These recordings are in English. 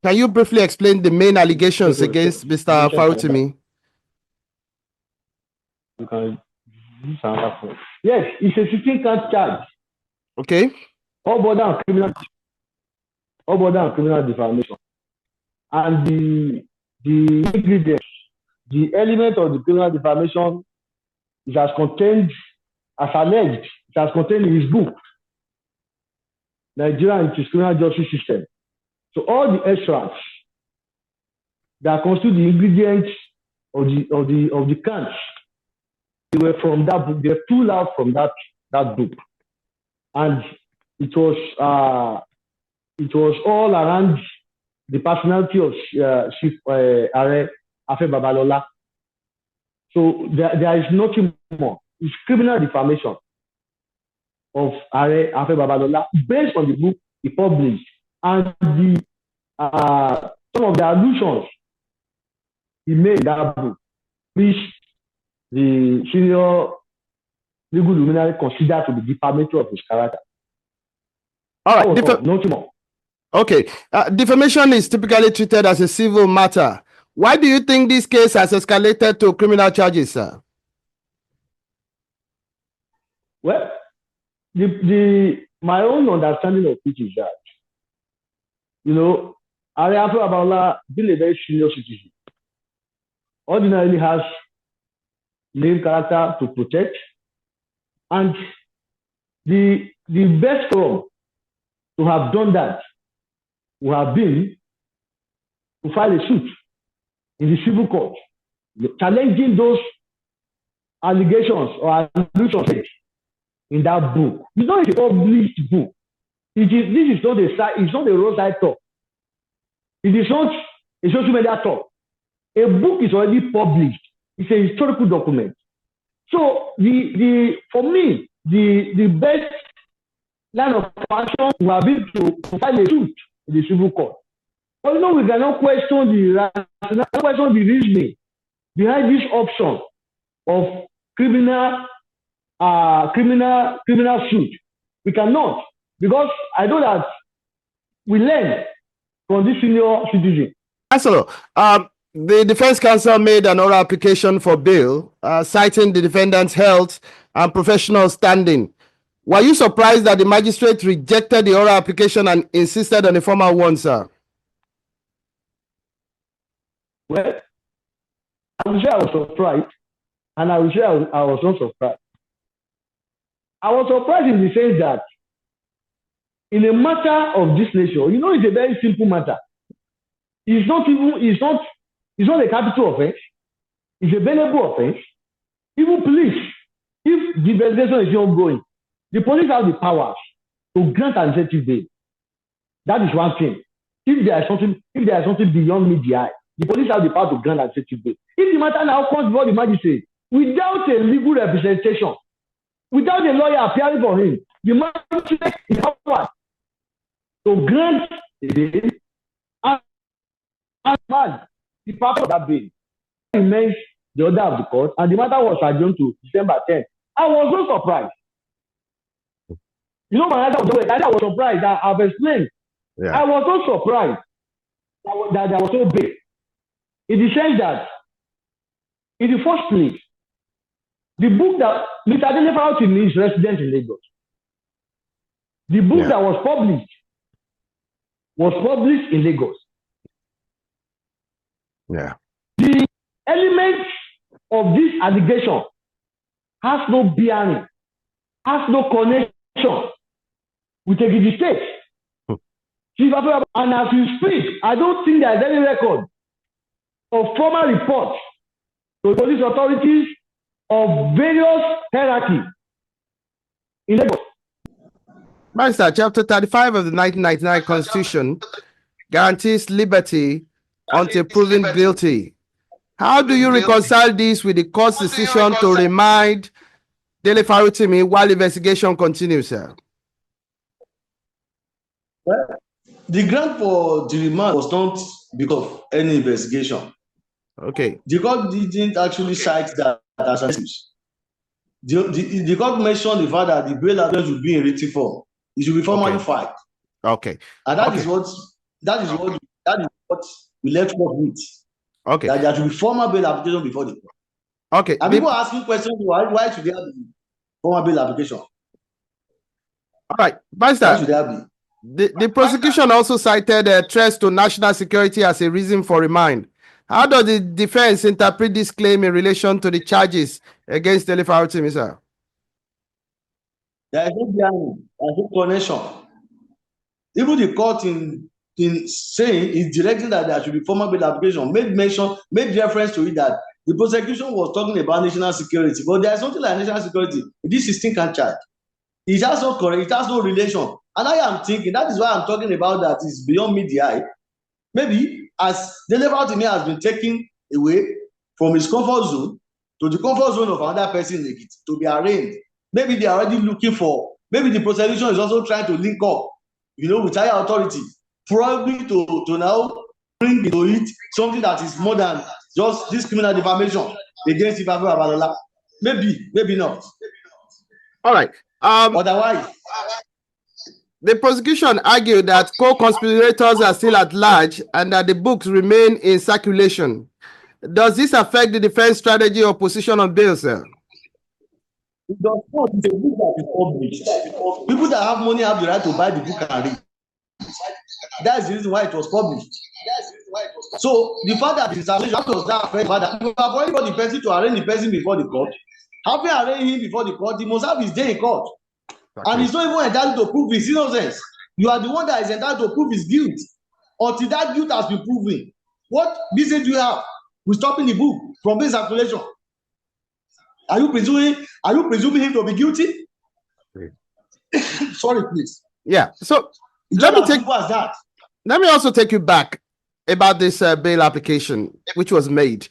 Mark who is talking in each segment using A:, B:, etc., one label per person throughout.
A: Can you briefly explain the main allegations against Mr. Farotimi?
B: You can use another point. Yes, it's a 16-count charge.
A: Okay.
B: All border and criminal defamation. And the ingredients, the element of the criminal defamation is as contained, as alleged, it has contained in his book, Nigeria and its criminal justice system. So all the extracts that constitute the ingredients of the counts, they were from that book. They were pulled out from that book, and it was all around the personality of Chief Arraigned Babalola. So there is nothing more. It's criminal defamation of Arraigned Babalola based on the book he published, and some of the allusions he made in that book, which the senior legal luminary considered to be defamatory of his character.
A: All right,
B: nothing more.
A: Okay, defamation is typically treated as a civil matter. Why do you think this case has escalated to criminal charges, sir?
B: Well, my own understanding of it is that, Arraigned Babalola, being a very senior citizen, ordinarily has name character to protect, and the best form to have done that would have been to file a suit in the civil court, challenging those allegations or allusions in that book. It's not a published book. This is not a roadside talk. It is not a social media talk. A book is already published. It's a historical document. So for me, the best line of action would have been to file a suit in the civil court. But we cannot question the reasoning behind this option of criminal suit. We cannot, because I know that we learn from this senior citizen.
A: Councilor, the defense counsel made an oral application for bail, citing the defendant's health and professional standing. Were you surprised that the magistrate rejected the oral application and insisted on a formal one, sir?
B: Well, I would say I was surprised, and I would say I was not surprised. I was surprised in the sense that in a matter of this nature, it's a very simple matter. It's not a capital offense. It's a bailable offense. Even police, if the investigation is ongoing, the police have the powers to grant administrative bail. That is one thing. If there is something beyond media, the police have the power to grant administrative bail. If the matter now comes before the magistrate without a legal representation, without a lawyer appearing for him, the magistrate is power to grant a bail and the purpose of that bail remains the order of the court, and the matter was adjourned to December 10th. I was so surprised. My answer was surprised that I've explained. Yeah. I was so surprised that there was no bail. In the sense that, in the first place, the book that Mr. Dele Farotimi is resident in Lagos. The book that was published in Lagos.
A: Yeah.
B: The elements of this allegation has no bearing, has no connection with Ekiti State. And as you speak, I don't think there is any record of formal reports to police authorities of various hierarchy in Lagos.
A: Master, Chapter 35 of the 1999 Constitution guarantees liberty until proven guilty. How do you reconcile this with the court's decision to remind Dele Farotimi while investigation continues, sir?
C: Well, the grant for the remand was not because of any investigation.
A: Okay.
C: The court didn't actually cite that as an excuse. The court mentioned the fact that the bail argument will be in written form. It should be formally filed.
A: Okay.
C: And that is what That is what we left off with.
A: Okay.
C: That there should be formal bail application before the court.
A: Okay.
C: And people are asking questions, why should there be formal bail application?
A: All right,
C: Why should
A: Pastor.
C: there be?
A: The prosecution also cited threats to national security as a reason for remand. How does the defense interpret this claim in relation to the charges against Dele Farotimi, sir?
C: There is no bearing, there is no connection. Even the court in saying is directing that there should be formal bail application, made reference to it that the prosecution was talking about national security, but there is something like national security. This 16 can charge. It has no correct, it has no relation. And I am thinking that is why I'm talking about that is beyond media. Maybe as Dele Farotimi has been taken away from his comfort zone to the comfort zone of another person in Ekiti to be arraigned. Maybe they are already looking for, maybe the prosecution is also trying to link up, with higher authority, probably to now bring into it something that is more than just this criminal defamation against Babalola. Maybe not.
A: All right.
C: Otherwise,
A: the prosecution argued that co-conspirators are still at large and that the books remain in circulation. Does this affect the defense strategy or position on bail, sir?
C: it does not. It's a book that is published. People that have money have the right to buy the book and read. That's the reason why it was published. So the fact that the circulation, how does that affect the fact that you have already got the person to arraign the person before the court? Having arraigned him before the court, he must have his day in court. Okay. And he's not even entitled to prove his innocence. You are the one that is entitled to prove his guilt. Until that guilt has been proven, what business do you have with stopping the book from being circulation? Are you presuming him to be guilty? Okay. Sorry, please.
A: Yeah. So
C: let
A: me also take you back about this bail application which was made.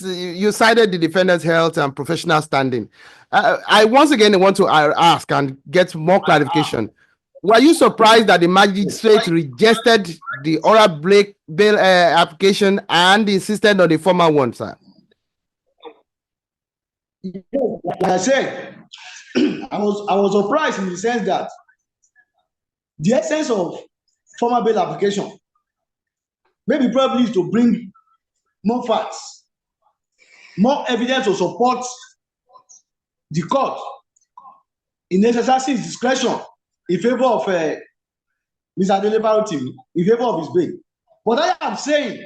A: You cited the defendant's health and professional standing. I once again want to ask and get more clarification. Were you surprised that the magistrate rejected the oral bail application and insisted on the formal one, sir?
C: Like I said, I was surprised in the sense that the essence of formal bail application maybe probably is to bring more facts, more evidence to support the court in exercising discretion in favor of Mr. Dele Farotimi, in favor of his bail. But I am saying,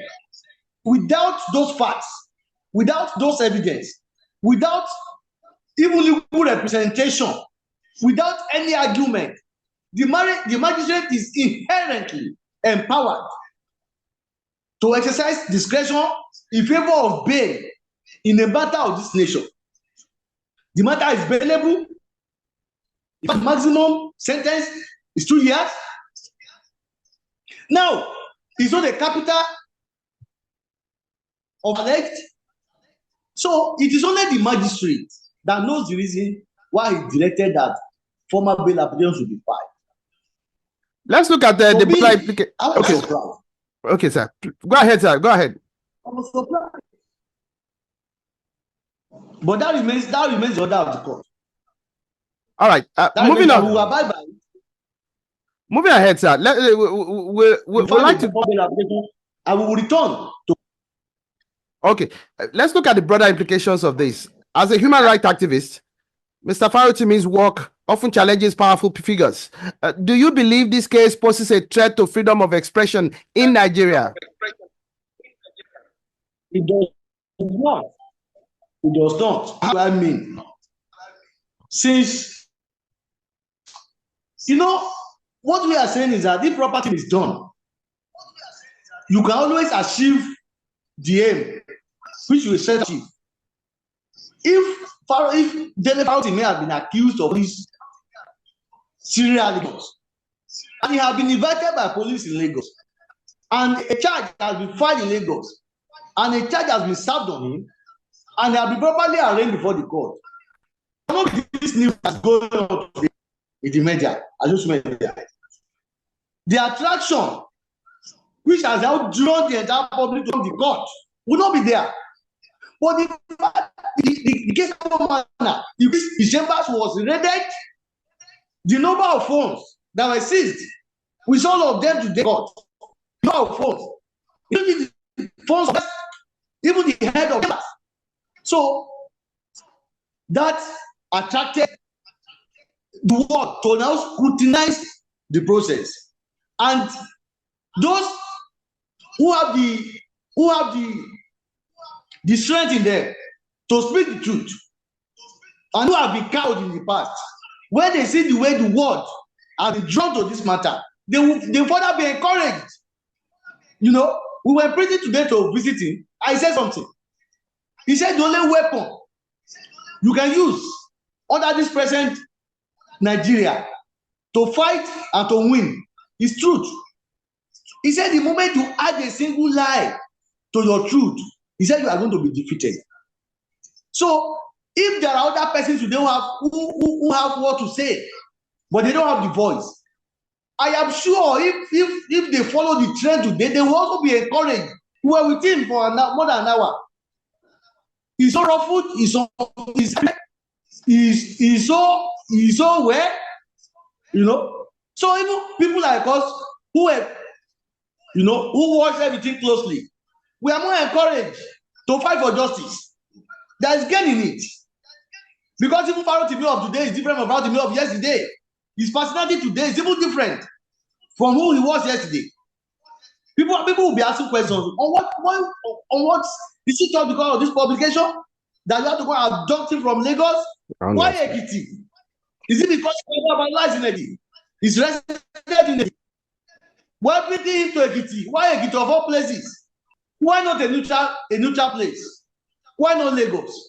C: without those facts, without those evidence, without even legal representation, without any argument, the magistrate is inherently empowered to exercise discretion in favor of bail in a matter of this nature. The matter is bailable. The maximum sentence is 2 years. Now, it's not a capital of alleged. So it is only the magistrate that knows the reason why he directed that formal bail application should be filed.
A: Let's look at the application. Okay, sir. Go ahead, sir. Go ahead.
C: I was surprised. But that remains the order of the court.
A: All right. Moving on.
C: We will abide by it.
A: Moving ahead, sir. We'd like to.
C: I will return to.
A: Okay. Let's look at the broader implications of this. As a human rights activist, Mr. Farotimi's work often challenges powerful figures. Do you believe this case poses a threat to freedom of expression in Nigeria?
C: It does not. It does not. I mean, since, what we are saying is that if property is done, you can always achieve the aim which you set to achieve. If Dele Farotimi has been accused of these serial allegations, and he has been invited by police in Lagos, and a charge has been filed in Lagos, and a charge has been served on him, and he has been properly arraigned before the court. Some of this news that's going on today in the media, the attraction which has now drawn the entire public to the court will not be there. But the case of manner, the chambers was raided, the number of phones that were seized, with all of them to the court. your phones. Even the phones, even the head of class. So that attracted the world to now scrutinize the process. And those who have the strength in them to speak the truth and who have been cowed in the past, when they see the way the world have been drawn to this matter, they further be encouraged. You know, we were preaching today to visiting. I said something. He said the only weapon you can use under this present Nigeria to fight and to win is truth. He said the moment you add a single lie to your truth, he said you are going to be defeated. So if there are other persons who don't have who have what to say, but they don't have the voice, I am sure if they follow the trend today, they will also be encouraged. We were with him for more than an hour. He's so ruffled, he's so well, you know. So even people like us who have, you know, who watch everything closely, we are more encouraged to fight for justice. There is gain in it. Because even Farotimi of today is different from Farotimi of yesterday. His personality today is even different from who he was yesterday. People will be asking questions on what is it just because of this publication that you have to go and abduct him from Lagos? Why Ekiti? Is it because Babalola is in Ekiti? He's resident in Ekiti. Why bringing him to Ekiti? Why Ekiti of all places? Why not a neutral place? Why not Lagos?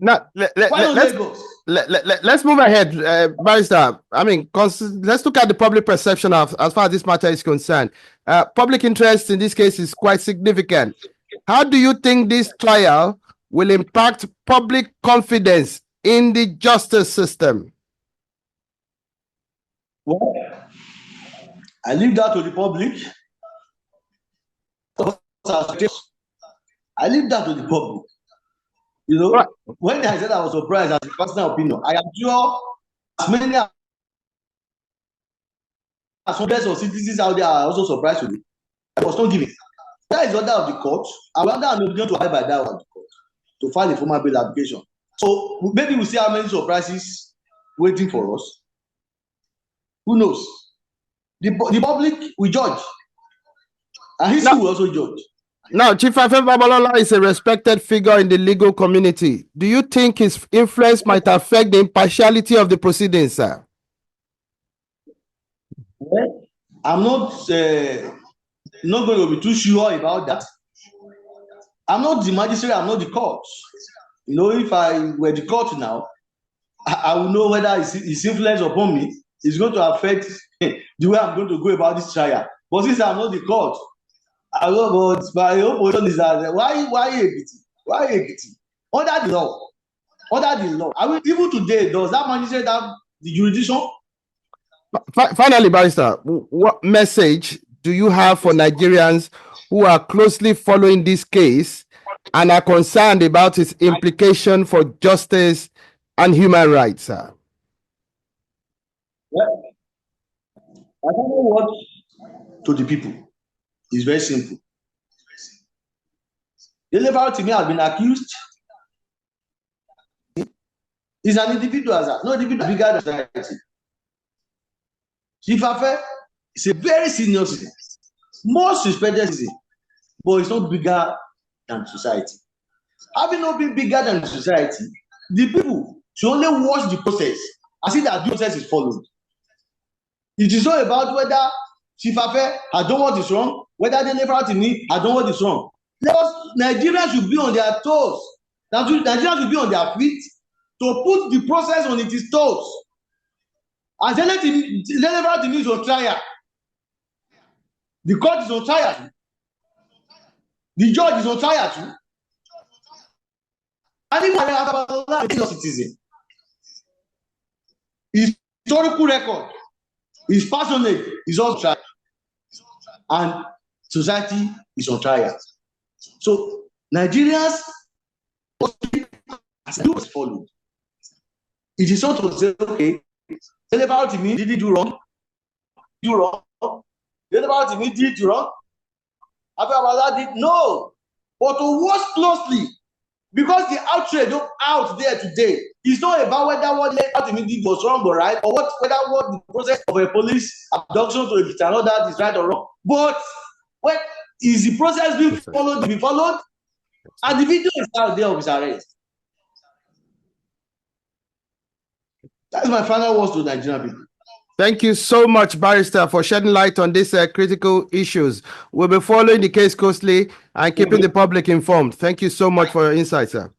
A: Now, let's move ahead, Barrister. I mean, let's look at the public perception of, as far as this matter is concerned. Public interest in this case is quite significant. How do you think this trial will impact public confidence in the justice system?
C: Well, I leave that to the public. I leave that to the public. You know, when I said I was surprised as a personal opinion, I am sure as many as hundreds of citizens out there are also surprised with it. I was not giving. That is order of the court. I will under an obligation to abide by that order of the court to file a formal bail application. So maybe we'll see how many surprises waiting for us. Who knows? The public will judge, and history will also judge.
A: Now, Chief Babalola is a respected figure in the legal community. Do you think his influence might affect the impartiality of the proceedings, sir?
C: Well, I'm not going to be too sure about that. I'm not the magistrate, I'm not the court. You know, if I were the court now, I would know whether his influence upon me is going to affect the way I'm going to go about this trial. But since I'm not the court, I don't know, but my own position is that why Ekiti? Why Ekiti? Under the law. I mean, even today, does that magistrate have the jurisdiction?
A: Finally, Barrister, what message do you have for Nigerians who are closely following this case and are concerned about its implication for justice and human rights, sir?
C: Well, I don't know what to the people. It's very simple. Dele Farotimi has been accused. He's an individual, no individual bigger than society. Chief Afe is a very senior citizen, most respected citizen, but it's not bigger than society. Having not been bigger than society, the people should only watch the process and see that the process is followed. It is not about whether Chief Afe has done what is wrong, whether Dele Farotimi has done what is wrong. Nigerians should be on their toes. Nigerians should be on their feet to put the process on its toes. As Dele Farotimi is on trial, the court is on trial, the judge is on trial too. And even Babalola is a citizen. His historical record, his personage is on trial, and society is on trial. So Nigerians must follow. It is not to say, okay, Dele Farotimi didn't do wrong. Farotimi did wrong. Babalola did no. But to watch closely, because the outrage out there today is not about whether what Farotimi did was wrong or right, or whether what the process of a police abduction to another is right or wrong. But what is the process being followed to be followed? And the video is out there of his arrest. That's my final words to Nigerian people.
A: Thank you so much, Barrister, for shedding light on these critical issues. We'll be following the case closely and keeping the public informed. Thank you so much for your insight, sir.